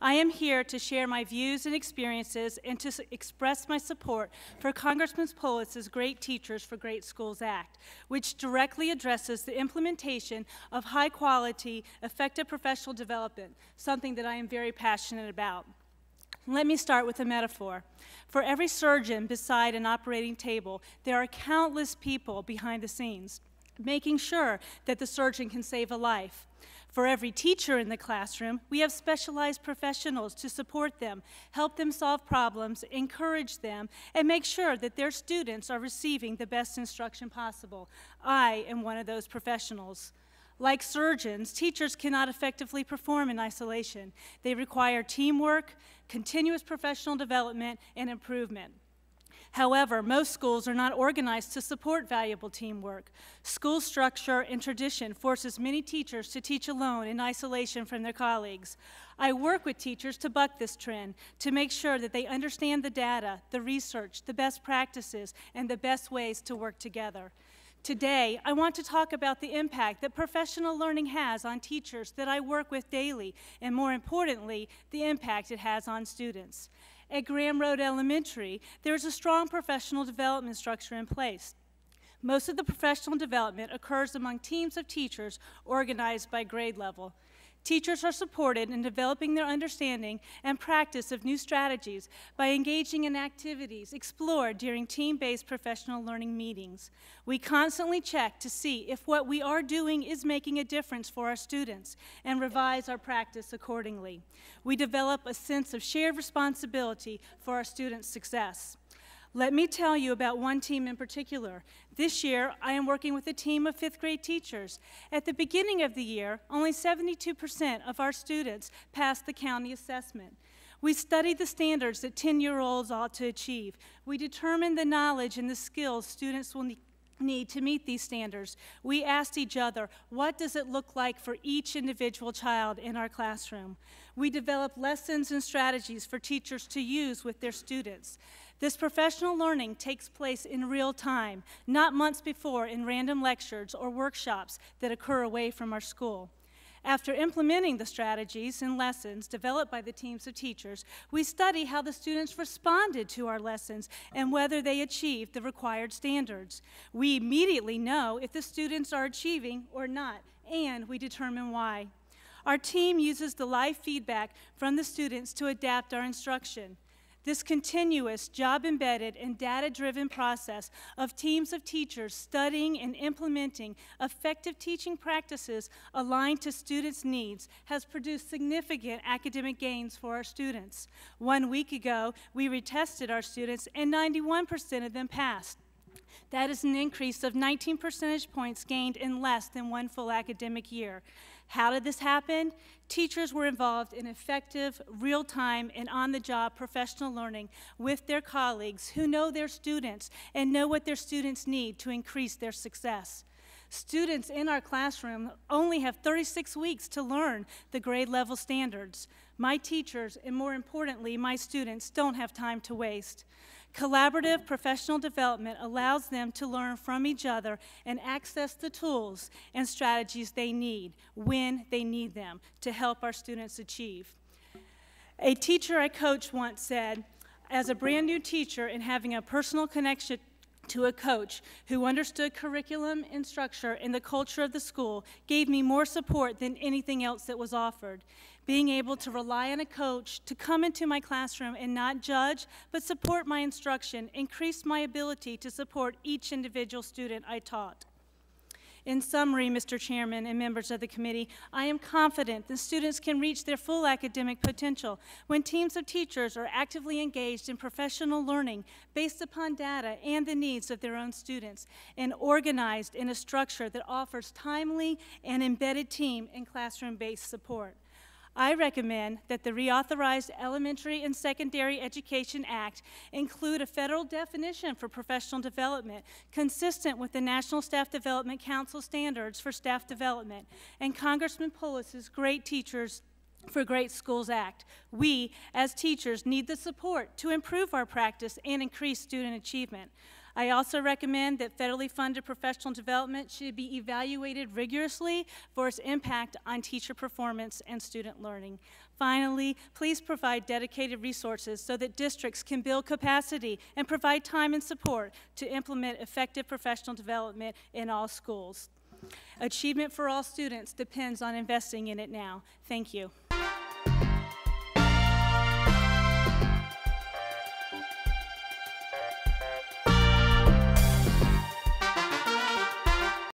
I am here to share my views and experiences and to express my support for Congressman Polis's Great Teachers for Great Schools Act, which directly addresses the implementation of high-quality, effective professional development, something that I am very passionate about. Let me start with a metaphor. For every surgeon beside an operating table, there are countless people behind the scenes, making sure that the surgeon can save a life. For every teacher in the classroom, we have specialized professionals to support them, help them solve problems, encourage them, and make sure that their students are receiving the best instruction possible. I am one of those professionals. Like surgeons, teachers cannot effectively perform in isolation. They require teamwork, continuous professional development, and improvement. However, most schools are not organized to support valuable teamwork. School structure and tradition forces many teachers to teach alone in isolation from their colleagues. I work with teachers to buck this trend, to make sure that they understand the data, the research, the best practices, and the best ways to work together. Today, I want to talk about the impact that professional learning has on teachers that I work with daily, and more importantly, the impact it has on students. At Graham Road Elementary, there is a strong professional development structure in place. Most of the professional development occurs among teams of teachers organized by grade level. Teachers are supported in developing their understanding and practice of new strategies by engaging in activities explored during team-based professional learning meetings. We constantly check to see if what we are doing is making a difference for our students and revise our practice accordingly. We develop a sense of shared responsibility for our students' success. Let me tell you about one team in particular. This year, I am working with a team of 5th grade teachers. At the beginning of the year, only 72% of our students passed the county assessment. We studied the standards that 10-year-olds ought to achieve. We determined the knowledge and the skills students will need to meet these standards. We asked each other, what does it look like for each individual child in our classroom? We developed lessons and strategies for teachers to use with their students. This professional learning takes place in real time, not months before in random lectures or workshops that occur away from our school. After implementing the strategies and lessons developed by the teams of teachers, we study how the students responded to our lessons and whether they achieved the required standards. We immediately know if the students are achieving or not, and we determine why. Our team uses the live feedback from the students to adapt our instruction. This continuous, job-embedded, and data-driven process of teams of teachers studying and implementing effective teaching practices aligned to students' needs has produced significant academic gains for our students. 1 week ago, we retested our students, and 91% of them passed. That is an increase of 19 percentage points gained in less than one full academic year. How did this happen? Teachers were involved in effective, real-time, and on-the-job professional learning with their colleagues who know their students and know what their students need to increase their success. Students in our classroom only have 36 weeks to learn the grade level standards. My teachers, and more importantly, my students, don't have time to waste. Collaborative professional development allows them to learn from each other and access the tools and strategies they need when they need them to help our students achieve. A teacher I coached once said, as a brand new teacher and having a personal connection to a coach who understood curriculum and structure and the culture of the school gave me more support than anything else that was offered. Being able to rely on a coach to come into my classroom and not judge, but support my instruction increased my ability to support each individual student I taught. In summary, Mr. Chairman and members of the committee, I am confident that students can reach their full academic potential when teams of teachers are actively engaged in professional learning based upon data and the needs of their own students and organized in a structure that offers timely and embedded team and classroom-based support. I recommend that the reauthorized Elementary and Secondary Education Act include a federal definition for professional development consistent with the National Staff Development Council standards for staff development and Congressman Polis's Great Teachers for Great Schools Act. We, as teachers, need the support to improve our practice and increase student achievement. I also recommend that federally funded professional development should be evaluated rigorously for its impact on teacher performance and student learning. Finally, please provide dedicated resources so that districts can build capacity and provide time and support to implement effective professional development in all schools. Achievement for all students depends on investing in it now. Thank you.